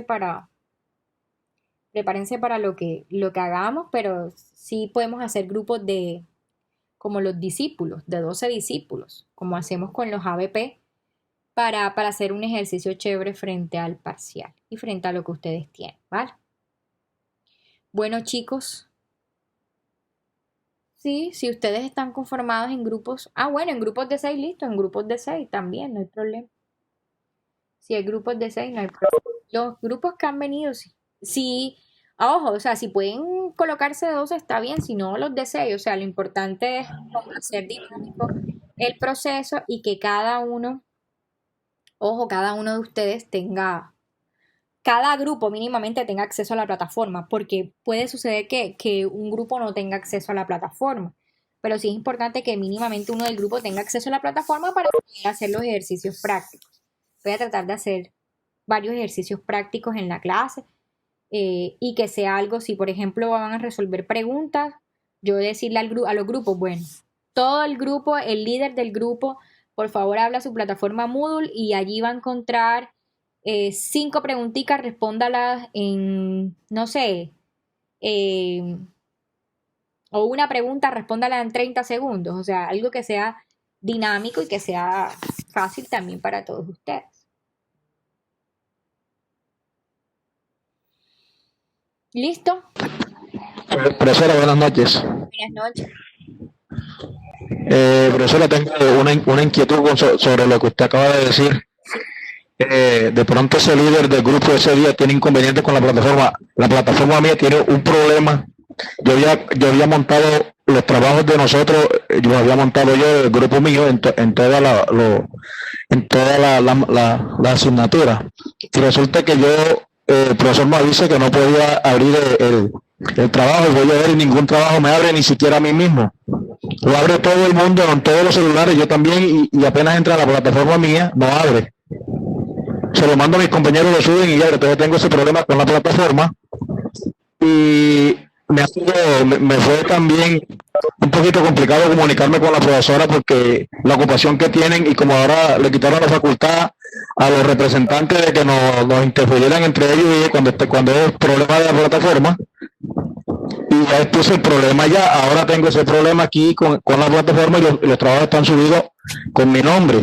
para lo que hagamos, pero sí podemos hacer grupos como los discípulos, de 12 discípulos, como hacemos con los ABP, para hacer un ejercicio chévere frente al parcial y frente a lo que ustedes tienen, ¿vale? Bueno, chicos. Sí, si ustedes están conformados en grupos, bueno, en grupos de 6, listo, en grupos de 6 también, no hay problema. Si hay grupos de 6, no hay problema. Los grupos que han venido, sí. Sí, ojo, o sea, si pueden colocarse de 12 está bien, si no los de 6, o sea, lo importante es hacer dinámico el proceso y que cada uno de ustedes cada grupo mínimamente tenga acceso a la plataforma, porque puede suceder que un grupo no tenga acceso a la plataforma, pero sí es importante que mínimamente uno del grupo tenga acceso a la plataforma para poder hacer los ejercicios prácticos. Voy a tratar de hacer varios ejercicios prácticos en la clase y que sea algo, si por ejemplo van a resolver preguntas, yo decirle a los grupos, bueno, todo el grupo, el líder del grupo, por favor habla a su plataforma Moodle y allí va a encontrar 5 preguntitas, respóndalas en, no sé, o una pregunta, respóndala en 30 segundos, o sea, algo que sea dinámico y que sea fácil también para todos ustedes. ¿Listo? Profesora, buenas noches. Buenas noches. Profesora, tengo una inquietud sobre lo que usted acaba de decir. De pronto ese líder del grupo ese día tiene inconvenientes con la plataforma. La plataforma mía tiene un problema. Yo había montado los trabajos de nosotros, yo había montado yo el grupo mío en toda la asignatura. Y resulta que el profesor me dice que no podía abrir el trabajo, y voy a ver, y ningún trabajo me abre, ni siquiera a mí mismo. Lo abre todo el mundo, en todos los celulares, yo también, y apenas entra a la plataforma mía, no abre. Se lo mando a mis compañeros, lo suben y ya, entonces tengo ese problema con la plataforma. Y me fue también un poquito complicado comunicarme con la profesora porque la ocupación que tienen, y como ahora le quitaron la facultad a los representantes de que nos interfirieran entre ellos y cuando es problema de la plataforma, y y ya expuse el problema ya. Ahora tengo ese problema aquí con la plataforma y los trabajos están subidos con mi nombre.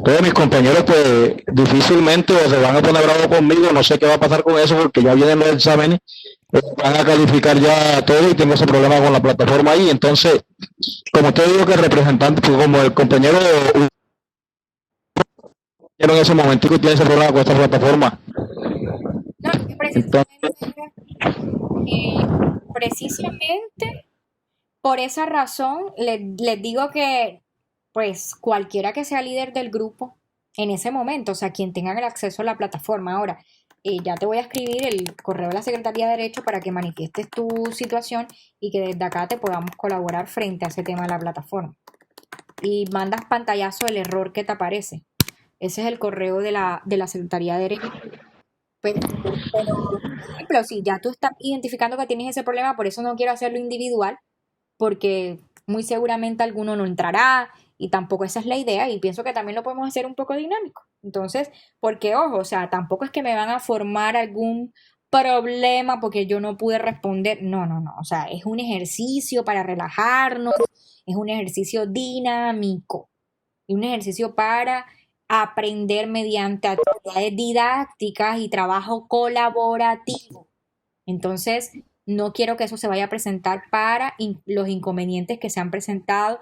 Todos mis compañeros pues difícilmente se van a poner bravos conmigo, no sé qué va a pasar con eso porque ya vienen los exámenes, van a calificar ya todo y tengo ese problema con la plataforma ahí. Entonces, como te digo que el representante, pues, como el compañero en ese momentico tiene ese problema con esta plataforma. No, Entonces, precisamente por esa razón les digo que pues cualquiera que sea líder del grupo en ese momento, o sea, quien tenga el acceso a la plataforma. Ahora, ya te voy a escribir el correo de la Secretaría de Derecho para que manifiestes tu situación y que desde acá te podamos colaborar frente a ese tema de la plataforma. Y mandas pantallazo del error que te aparece. Ese es el correo de la Secretaría de Derecho. Pero si ya tú estás identificando que tienes ese problema, por eso no quiero hacerlo individual, porque muy seguramente alguno no entrará y tampoco esa es la idea y pienso que también lo podemos hacer un poco dinámico. Entonces, porque ojo, o sea, tampoco es que me van a formar algún problema porque yo no pude responder. No, no, no. O sea, es un ejercicio para relajarnos, es un ejercicio dinámico y un ejercicio para aprender mediante actividades didácticas y trabajo colaborativo. Entonces, no quiero que eso se vaya a presentar para los inconvenientes que se han presentado